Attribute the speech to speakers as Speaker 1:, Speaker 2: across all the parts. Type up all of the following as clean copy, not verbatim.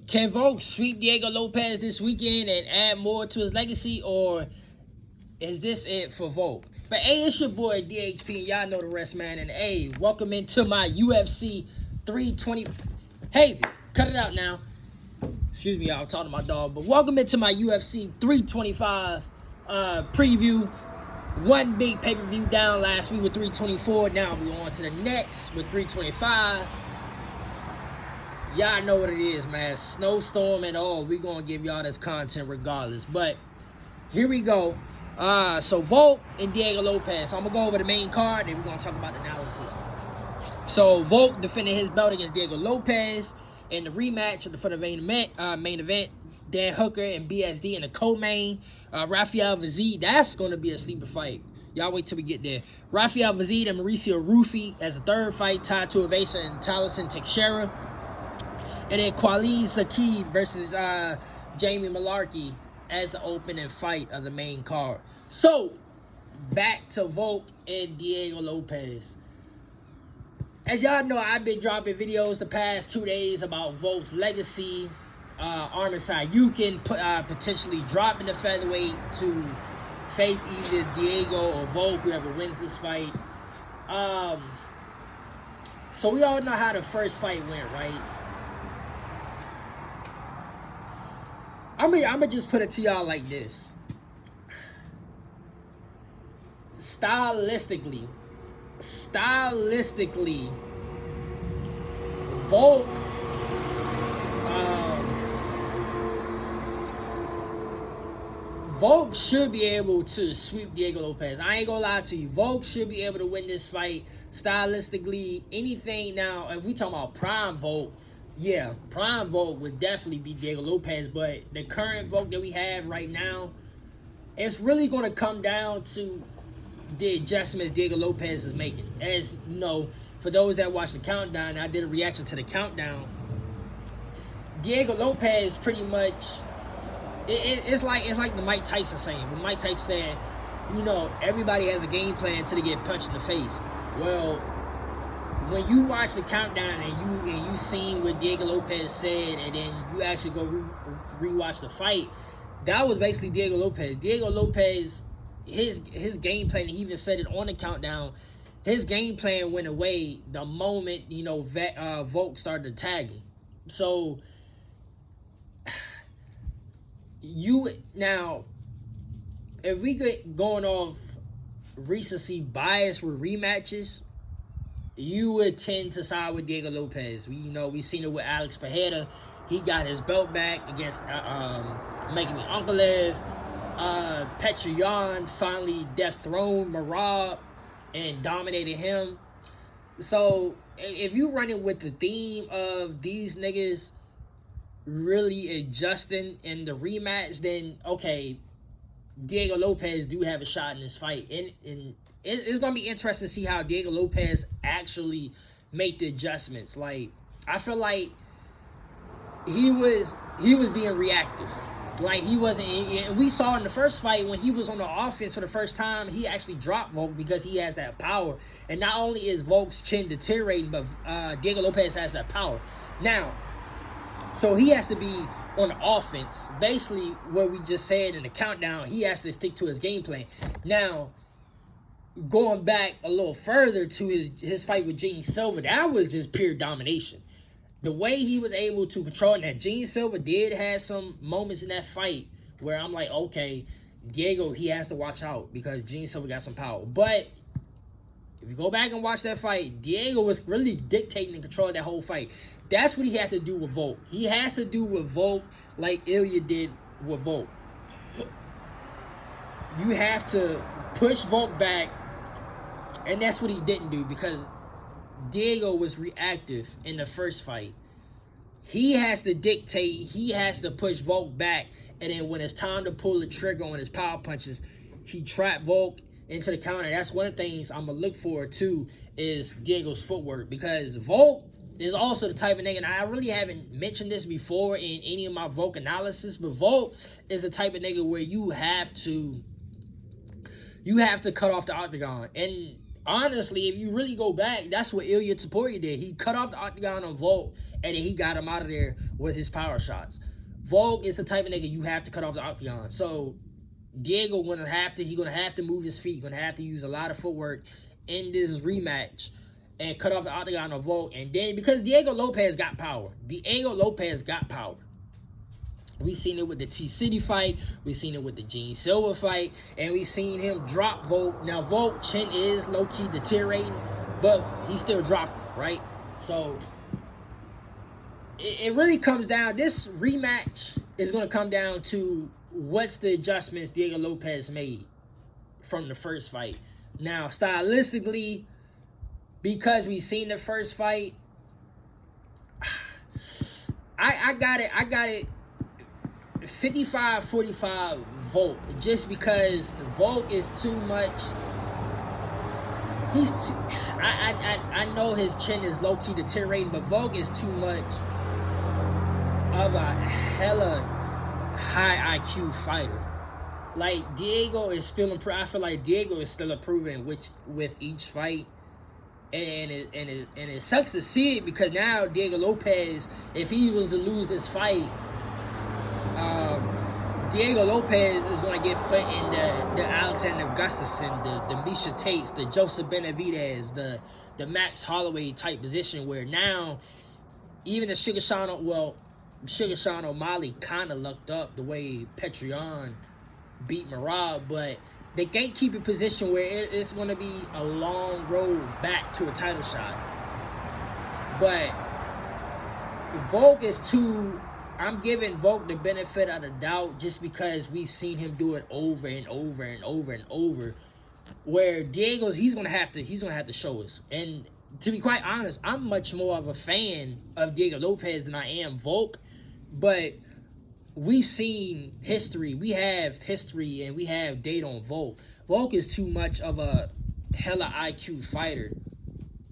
Speaker 1: Can Volk sweep Diego Lopes this weekend and add more to his legacy, or is this it for Volk? But hey, it's your boy DHP, and y'all know the rest, man. And hey, welcome into my UFC 320. Hazy, cut it out now. Excuse me, y'all, I'm talking to my dog. But welcome into my UFC 325 preview. One big pay-per-view down last week with 324. Now we on to the next with 325. Y'all know what it is, man. Snowstorm and all. We gonna give y'all this content regardless. But here we go. So Volk and Diego Lopes. So I'm gonna go over the main card, then we're gonna talk about the analysis. So Volk defended his belt against Diego Lopes in the rematch for the main event. Dan Hooker and BSD in the co-main. Rafael Vazid, that's gonna be a sleeper fight. Y'all wait till we get there. Rafael Vazid and Mauricio Rufy as the third fight. Tied to Evasa and Taliesin Teixeira. And then Khalid Zakid versus Jamie Malarkey as the opening fight of the main card. So, back to Volk and Diego Lopes. As y'all know, I've been dropping videos the past 2 days about Volk's legacy. Armin Sayukin potentially dropping the featherweight to face either Diego or Volk, whoever wins this fight. So we all know how the first fight went, right? I'm gonna just put it to y'all like this. Stylistically, Volk Volk should be able to sweep Diego Lopes. I ain't gonna lie to you. Volk should be able to win this fight stylistically. Anything now, if we talking about prime Volk, yeah, prime Volk would definitely be Diego Lopes, but the current Volk that we have right now, it's really going to come down to the adjustments Diego Lopes is making. As you know, for those that watch the countdown, I did a reaction to the countdown. Diego Lopes pretty much, it's like the Mike Tyson saying. When Mike Tyson said, you know, everybody has a game plan until they get punched in the face. Well, when you watch the countdown and you seen what Diego Lopes said, and then you actually go rewatch the fight, that was basically Diego Lopes. Diego Lopes, his game plan, he even said it on the countdown, his game plan went away the moment, you know, Volk started to tag him. So, now, if we get going off recency bias with rematches, you would tend to side with Diego Lopes. We seen it with Alex Pereira. He got his belt back against Magomed Ankalaev. Petr Yan finally dethroned Merab and dominated him. So if you run it with the theme of these niggas really adjusting in the rematch, then okay, Diego Lopes do have a shot in this fight. And it's going to be interesting to see how Diego Lopes actually make the adjustments. Like, I feel like he was being reactive. Like, he wasn't. We saw in the first fight when he was on the offense for the first time, he actually dropped Volk because he has that power. And not only is Volk's chin deteriorating, but Diego Lopes has that power. Now, so he has to be on the offense. Basically, what we just said in the countdown, he has to stick to his game plan. Now, going back a little further to his fight with Gene Silva, that was just pure domination. The way he was able to control it. Now, Gene Silva did have some moments in that fight where I'm like, okay, Diego, he has to watch out because Gene Silva got some power. But if you go back and watch that fight, Diego was really dictating and controlling that whole fight. That's what he has to do with Volk. He has to do with Volk like Ilya did with Volk. You have to push Volk back, and that's what he didn't do because Diego was reactive in the first fight. He has to dictate. He has to push Volk back, and then when it's time to pull the trigger on his power punches, he trapped Volk into the counter. That's one of the things I'm going to look forward to is Diego's footwork, because Volk is also the type of nigga, and I really haven't mentioned this before in any of my Volk analysis, but Volk is the type of nigga where you have to cut off the octagon. And honestly, if you really go back, that's what Ilya Taporia did. He cut off the octagon on Volk, and then he got him out of there with his power shots. Volk is the type of nigga you have to cut off the octagon. So Diego he's gonna have to move his feet, gonna have to use a lot of footwork in this rematch and cut off the octagon on Volk. And then because Diego Lopes got power. We seen it with the T City fight. We seen it with the Gene Silver fight, and we seen him drop Volk. Now Volk chin is low key deteriorating, but he still dropped him, right? So it really comes down. This rematch is gonna come down to what's the adjustments Diego Lopes made from the first fight. Now stylistically, because we seen the first fight, I got it 55-45 Volk, just because Volk is too much. I know his chin is low-key deteriorating, but Volk is too much of a hella high IQ fighter. Like, Diego is still improving. I feel like Diego is still improving with each fight. And it sucks to see it, because now Diego Lopes, if he was to lose this fight, Diego Lopes is going to get put in the Alexander Gustafsson, the Misha Tates, the Joseph Benavidez, the Max Holloway type position, where now even the Sugar Sean O'Malley kind of lucked up the way Petrion beat Marab, but they can't keep a position where it's going to be a long road back to a title shot. But Volk is too... I'm giving Volk the benefit of the doubt, just because we've seen him do it over and over and over and over. Where Diego's, he's gonna have to show us. And to be quite honest, I'm much more of a fan of Diego Lopes than I am Volk. But we've seen history. We have history and we have data on Volk. Volk is too much of a hella IQ fighter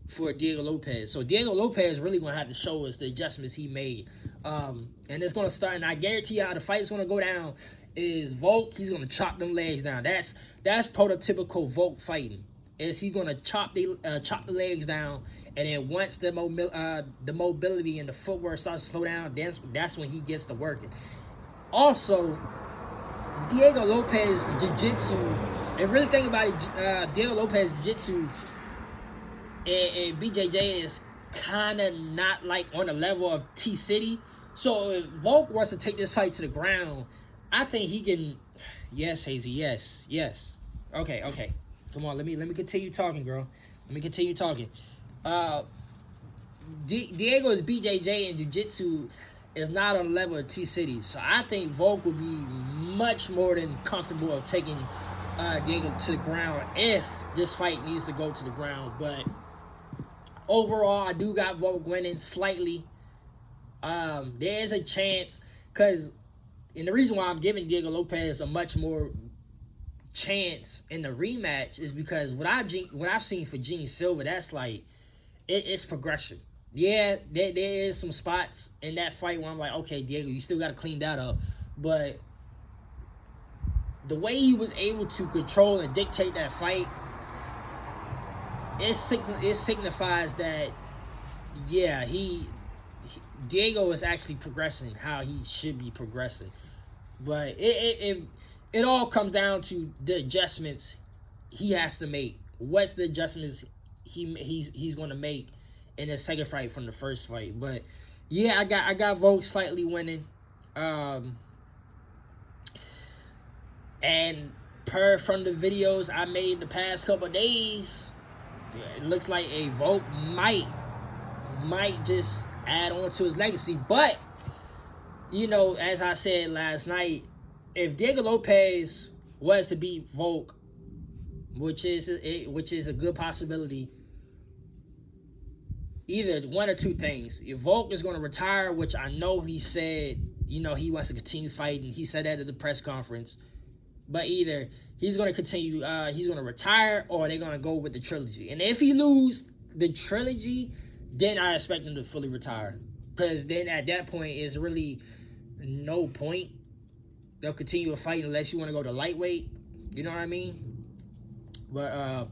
Speaker 1: for Diego Lopes. So Diego Lopes is really going to have to show us the adjustments he made. And it's going to start, and I guarantee you how the fight is going to go down is Volk, he's going to chop them legs down. That's prototypical Volk fighting. Is he going to chop the legs down, and then once the mobility and the footwork starts to slow down, that's when he gets to working. Also, Diego Lopes jiu-jitsu, and really think about it, Diego Lopes jiu-jitsu and BJJ is kind of not like on the level of T City. So if Volk wants to take this fight to the ground, I think he can. Yes, Hazy. Yes. Okay. Come on, let me continue talking, girl. Let me continue talking. Diego's BJJ and jiu-jitsu is not on the level of T City, so I think Volk would be much more than comfortable of taking Diego to the ground if this fight needs to go to the ground. But overall, I do got Volk winning slightly. There is a chance, and the reason why I'm giving Diego Lopes a much more chance in the rematch is because what I've seen for Gene Silver, that's like it's progression. Yeah, there is some spots in that fight where I'm like, okay, Diego, you still got to clean that up, but the way he was able to control and dictate that fight, it signifies that, yeah, Diego is actually progressing how he should be progressing. But it all comes down to the adjustments he has to make. What's the adjustments he's going to make in the second fight from the first fight? But yeah, I got Volk slightly winning. And from the videos I made the past couple of days, it looks like a Volk might just add on to his legacy. But as I said last night, if Diego Lopes was to beat Volk, which is a good possibility, either one or two things. If Volk is going to retire, which I know he said, he wants to continue fighting. He said that at the press conference. But either he's going to continue, he's going to retire, or they're going to go with the trilogy. And if he lose the trilogy, then I expect him to fully retire. Because then at that point, it's really no point. They'll continue to fight unless you want to go to lightweight. You know what I mean? But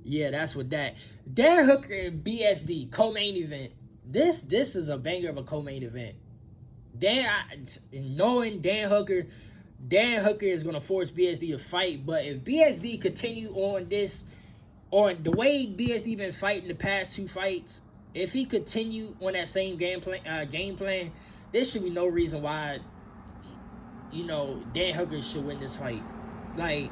Speaker 1: Yeah, that's what that. Dan Hooker and BSD co-main event. This is a banger of a co-main event. Knowing Dan Hooker is gonna force BSD to fight. But if BSD continue on the way BSD been fighting the past two fights, if he continue on that same game plan, there should be no reason why Dan Hooker should win this fight. Like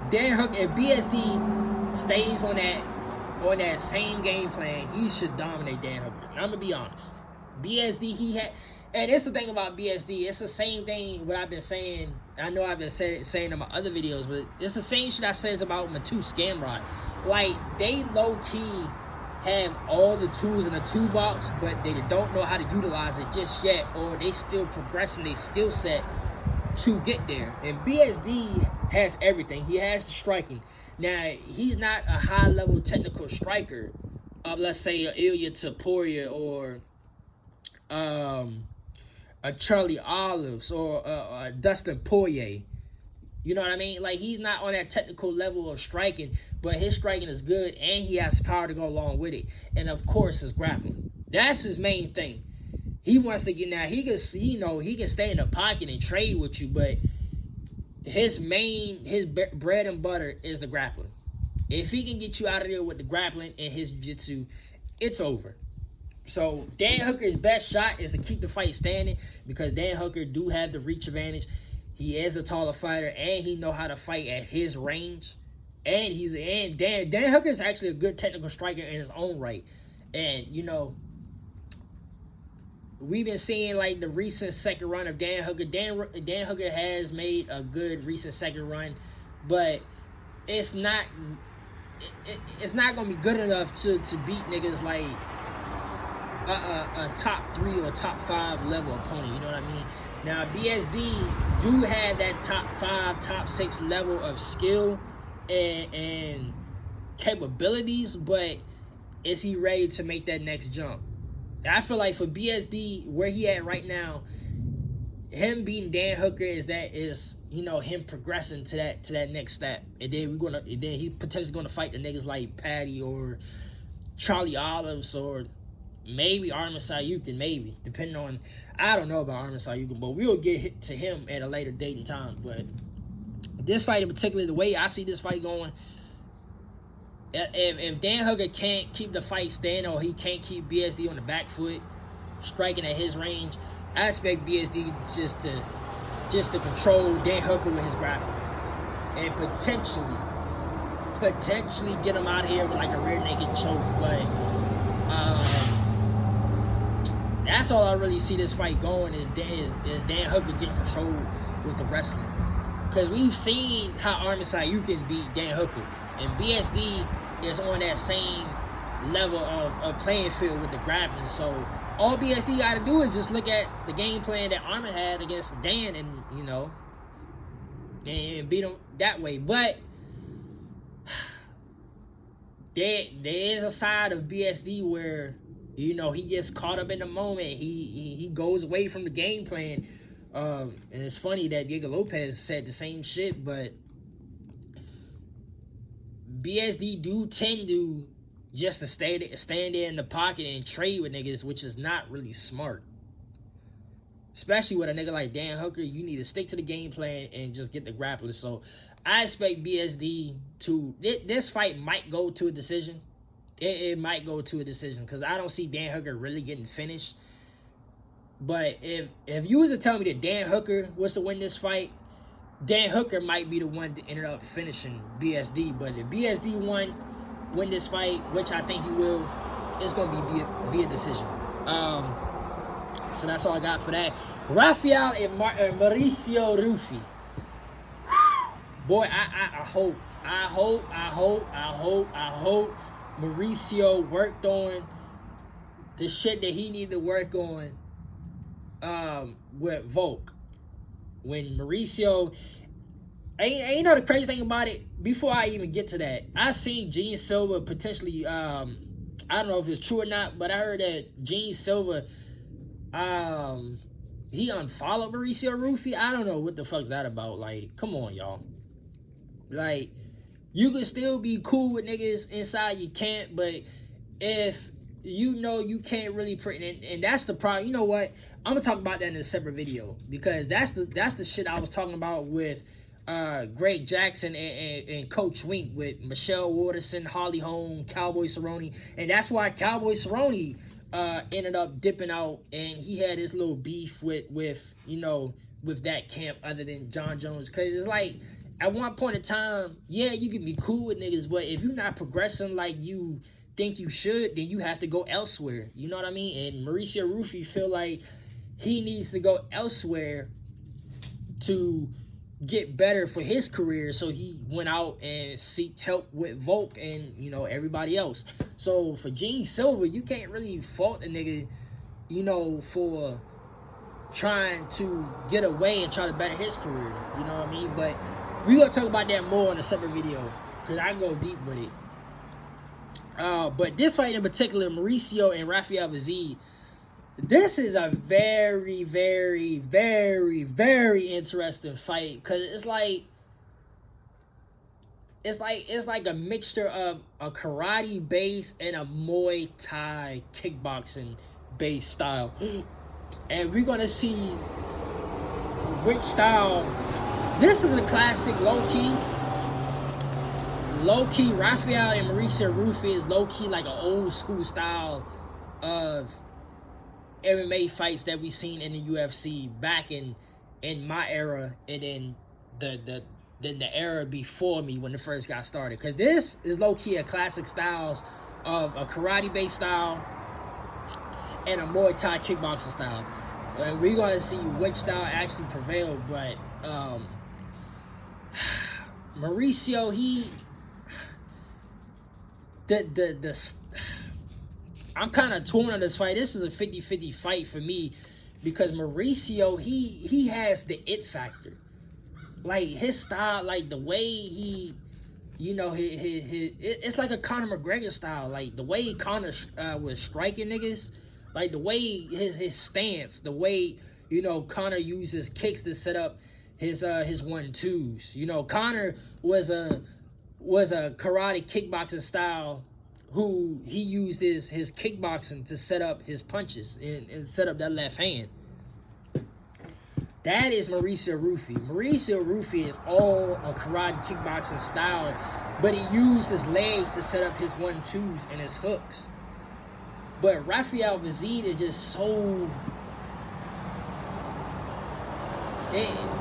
Speaker 1: Dan Hooker, if BSD stays on that same game plan, he should dominate Dan Hooker. I'm gonna be honest. BSD, and it's the thing about BSD. It's the same thing what I've been saying. I know I've been saying in my other videos, but it's the same shit I says about Matu Scamrod. Like they low key have all the tools in the toolbox, but they don't know how to utilize it just yet, or they still progressing their skill set to get there. And BSD has everything. He has the striking. Now, he's not a high-level technical striker of, let's say, a Ilya Taporia or a Charlie Olives or a Dustin Poirier. You know what I mean? Like, he's not on that technical level of striking, but his striking is good, and he has power to go along with it. And, of course, his grappling. That's his main thing. He wants to get now. He can stay in the pocket and trade with you, but his bread and butter is the grappling. If he can get you out of there with the grappling and his jiu-jitsu, it's over. So Dan Hooker's best shot is to keep the fight standing because Dan Hooker do have the reach advantage. He is a taller fighter and he know how to fight at his range. And Dan Hooker is actually a good technical striker in his own right. And we've been seeing like the recent second run of Dan Hooker. Dan Hooker has made a good recent second run, but it's not gonna be good enough to beat niggas like a top 3 or top 5 level opponent. You know what I mean? Now BSD do have that top 5, top 6 level of skill and capabilities, but is he ready to make that next jump? I feel like for BSD, where he at right now, him beating Dan Hooker is him progressing to that next step, and then he potentially gonna fight the niggas like Patty or Charlie Olives or maybe Arman Sayukin, maybe depending on, I don't know about Arman Sayukin, but we'll get to him at a later date and time. But this fight in particular, the way I see this fight going, if Dan Hooker can't keep the fight standing or he can't keep BSD on the back foot, striking at his range, I expect BSD just to control Dan Hooker with his grappling and potentially get him out of here with like a rear naked choke. But that's all I really see this fight going is Dan Hooker getting control with the wrestling, because we've seen how Arman Sayukin beat Dan Hooker, and BSD is on that same level of playing field with the grappling. So all BSD got to do is just look at the game plan that Arman had against Dan and beat him that way. But there is a side of BSD where he gets caught up in the moment. He goes away from the game plan. And it's funny that Diego Lopes said the same shit, but BSD do tend to just to stand there in the pocket and trade with niggas, which is not really smart. Especially with a nigga like Dan Hooker, you need to stick to the game plan and just get the grappler. So I expect BSD to, this fight might go to a decision. It might go to a decision because I don't see Dan Hooker really getting finished. But if you was to tell me that Dan Hooker was to win this fight, Dan Hooker might be the one to end up finishing BSD. But if BSD win this fight, which I think he will, it's going to be via decision. So that's all I got for that. Rafael and Mauricio Rufy. Boy, I hope Mauricio worked on the shit that he needed to work on with Volk. When Mauricio, and the crazy thing about it, before I even get to that, I seen Gene Silva potentially, I don't know if it's true or not, but I heard that Gene Silva, he unfollowed Mauricio Rufy. I don't know what the fuck's that about. Like, come on, y'all. Like, You can still be cool with niggas inside, you can't, but if you know you can't really and that's the problem. You know what? I'm gonna talk about that in a separate video, because that's the shit I was talking about with Greg Jackson and Coach Wink, with Michelle Waterson, Holly Holm, Cowboy Cerrone, and that's why Cowboy Cerrone ended up dipping out, and he had his little beef with with that camp other than John Jones, because it's like at one point in time, yeah, you can be cool with niggas, but if you're not progressing like you think you should, then you have to go elsewhere. You know what I mean? And Mauricio Rufy feel like he needs to go elsewhere to get better for his career, so he went out and seek help with Volk and everybody else. So for Gene Silver, you can't really fault a nigga for trying to get away and try to better his career. You know what I mean? But we gonna talk about that more in a separate video, because I go deep with it. But this fight in particular, Mauricio and Rafael Vazid, this is a very, very, very, very interesting fight, because it's like a mixture of a karate base and a Muay Thai kickboxing base style, and we're gonna see which style. This is a classic low-key, Rafael and Mauricio Rufy is low-key like an old school style of MMA fights that we seen in the UFC back in my era, and then the era before me when it first got started. Because this is low-key a classic styles of a karate-based style and a Muay Thai kickboxing style. And we're going to see which style actually prevailed, but Mauricio, I'm kind of torn on this fight. This is a 50-50 fight for me, because Mauricio, he has the it factor. Like his style, like the way he, it's like a Conor McGregor style. Like the way Conor was striking niggas, like the way his stance, the way Conor uses kicks to set up his 1-2s. Conor was a karate kickboxing style, who he used his kickboxing to set up his punches and set up that left hand. That is Mauricio Rufy. Mauricio Rufy is all a karate kickboxing style, but he used his legs to set up his 1-2s and his hooks. But Rafael Vazid is just so...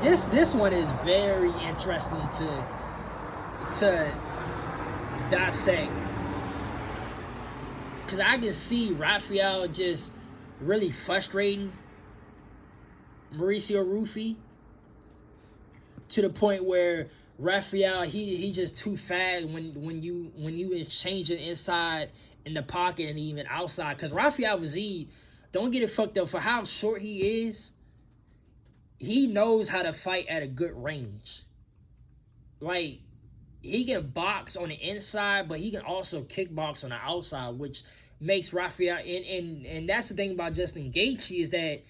Speaker 1: This one is very interesting to dissect, because I can see Rafael just really frustrating Mauricio Rufy to the point where Rafael, he just too fast when you exchange it inside in the pocket and even outside. Because Rafael Vazid, don't get it fucked up, for how short he is, he knows how to fight at a good range. Like, he can box on the inside, but he can also kickbox on the outside, which makes Rafael, and that's the thing about Justin Gaethje, is that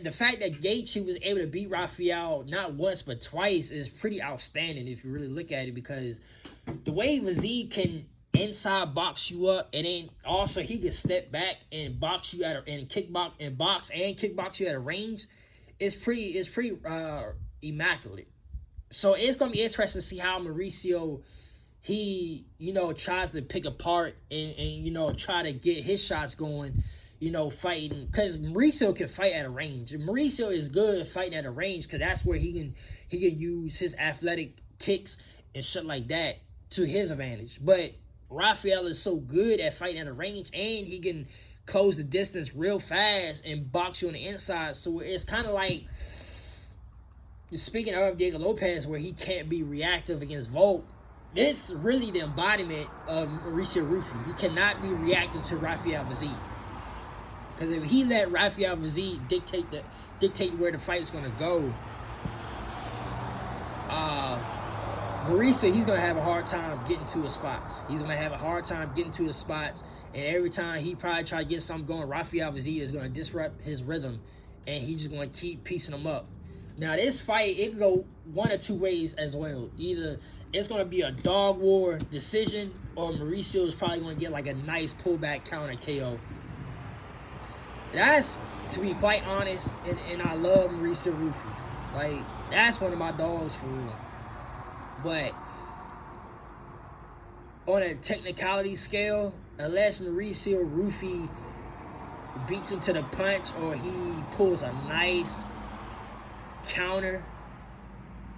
Speaker 1: the fact that Gaethje was able to beat Rafael not once but twice is pretty outstanding if you really look at it, because the way Vazid can inside box you up, and then also he can step back and box you box and kickbox you at a range, is pretty immaculate. So it's gonna be interesting to see how Mauricio, he tries to pick apart and try to get his shots going, fighting, because Mauricio can fight at a range. And Mauricio is good at fighting at a range, because that's where he can use his athletic kicks and shit like that to his advantage. But Rafael is so good at fighting at a range, and he can close the distance real fast and box you on the inside. So it's kind of like, speaking of Diego Lopes, where he can't be reactive against Volk, it's really the embodiment of Mauricio Rufy. He cannot be reactive to Rafael Vazid. Because if he let Rafael Vazid dictate where the fight is going to go, Mauricio, he's going to have a hard time getting to his spots. And every time he probably try to get something going, Rafael Vazid is going to disrupt his rhythm, and he's just going to keep piecing him up. Now this fight, it can go one or two ways as well. Either it's gonna be a dog war decision, or Mauricio is probably gonna get like a nice pullback counter KO. That's, to be quite honest, and I love Mauricio Rufy. Like, that's one of my dogs for real. But on a technicality scale, unless Mauricio Rufy beats him to the punch or he pulls a nice counter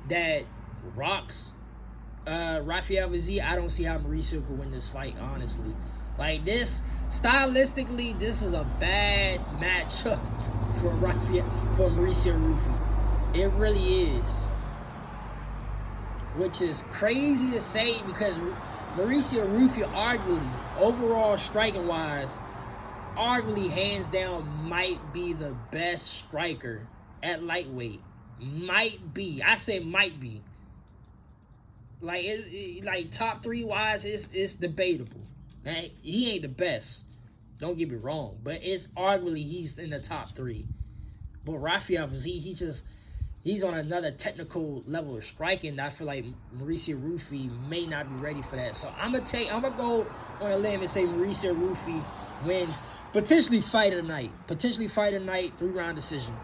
Speaker 1: that rocks Rafael Vazzi, I don't see how Mauricio could win this fight, honestly. Like, this, stylistically, this is a bad matchup for Mauricio Rufy. It really is. Which is crazy to say, because Mauricio Rufy, arguably, overall striking-wise, arguably, hands down, might be the best striker at lightweight. Might be. I say might be. Like, like top 3 wise, it's debatable. Now, he ain't the best. Don't get me wrong. But it's arguably he's in the top 3. But Rafael Vazzi, he's on another technical level of striking that I feel like Mauricio Rufy may not be ready for that. So I'm gonna go on a limb and say Mauricio Rufy wins. Potentially fight of the night. 3-round decision.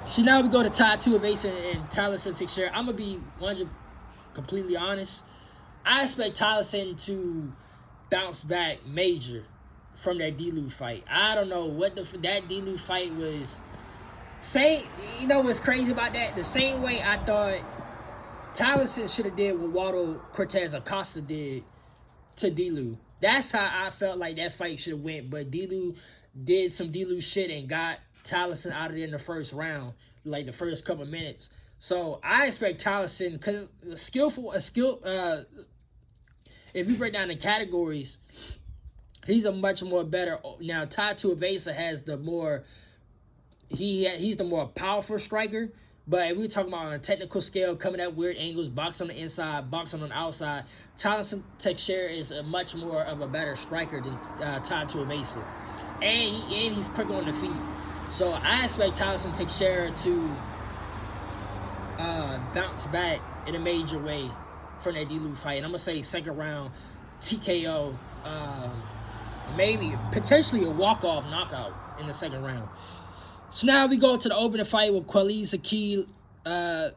Speaker 1: So now we go to Tai Tuivasa and Tyson Teixeira. I'm going to be 100 completely honest. I expect Tyson to bounce back major from that D-Lou fight. I don't know what that D-Lou fight was. You know what's crazy about that? The same way I thought Tyson should have did what Waldo Cortez Acosta did to D-Lou. That's how I felt like that fight should have went. But D-Lou did some D-Lou shit and got Tyson out of there in the first round, like the first couple of minutes. So I expect Tyson, because if you break down the categories, he's a much more better. Now Tai Tuivasa has the more, he's the more powerful striker. But if we're talking about on a technical scale, coming at weird angles, box on the inside, box on the outside, Tyson Teixeira is a much more of a better striker than Tai Tuivasa. And he's quick on the feet. So I expect Tyson Teixeira to bounce back in a major way from that D-Lou fight. And I'm going to say second round TKO, maybe, potentially a walk-off knockout in the second round. So now we go to the opening fight with Khalid Sakil, and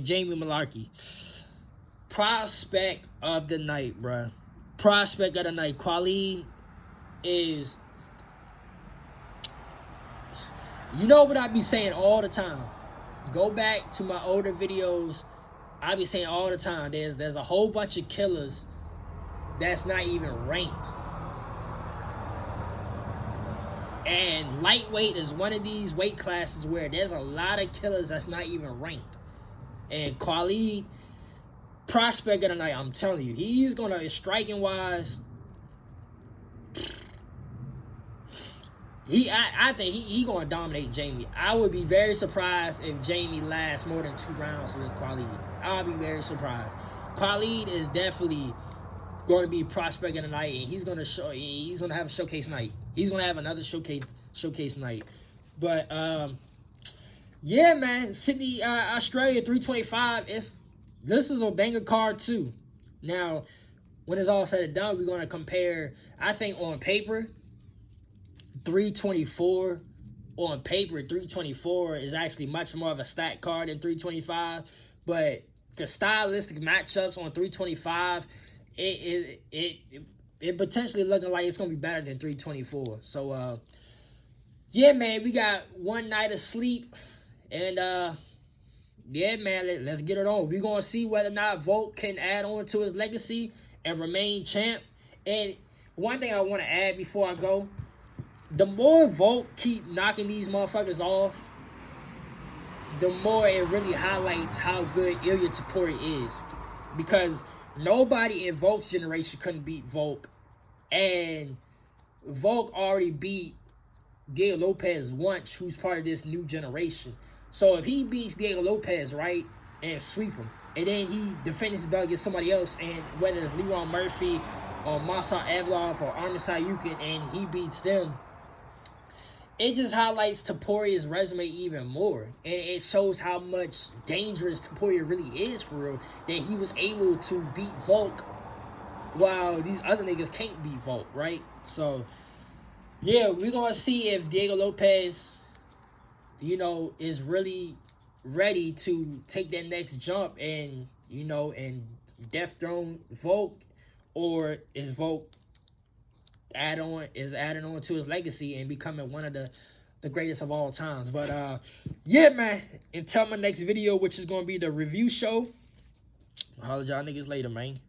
Speaker 1: Jamie Mullarkey. Prospect of the night, bruh. Prospect of the night. Khalid is... You know what I be saying all the time. Go back to my older videos. I be saying all the time, there's a whole bunch of killers that's not even ranked. And lightweight is one of these weight classes where there's a lot of killers that's not even ranked. And Khalid, prospect of the night, I'm telling you, he's gonna, striking wise, I think he gonna dominate Jamie. I would be very surprised if Jamie lasts more than 2 rounds against Khalid. I'll be very surprised. Khalid is definitely going to be prospect of the night, and he's gonna have a showcase night. He's gonna have another showcase night. But yeah, man, Sydney, Australia 325. This is a banger card too. Now, when it's all said and done, we're gonna compare. I think on paper, 324 on paper, 324 is actually much more of a stat card than 325. But the stylistic matchups on 325, it potentially looking like it's gonna be better than 324. So yeah, man, we got one night of sleep, and yeah, man, let's get it on. We're gonna see whether or not Volk can add on to his legacy and remain champ. And one thing I want to add before I go, the more Volk keep knocking these motherfuckers off, the more it really highlights how good Ilya Taporia is. Because nobody in Volk's generation couldn't beat Volk. And Volk already beat Diego Lopes once, who's part of this new generation. So if he beats Diego Lopes, right, and sweep him, and then he defends his belt against somebody else, and whether it's Leron Murphy or Masar Evloev or Arman Sayukin, and he beats them, it just highlights Taporia's resume even more. And it shows how much dangerous Taporia really is for real. That he was able to beat Volk while these other niggas can't beat Volk, right? So, yeah, we're going to see if Diego Lopes, is really ready to take that next jump and, and death throne Volk, or is Volk adding on to his legacy and becoming one of the greatest of all times. But yeah, man, until my next video, which is gonna be the review show, I'll holler y'all niggas later, man.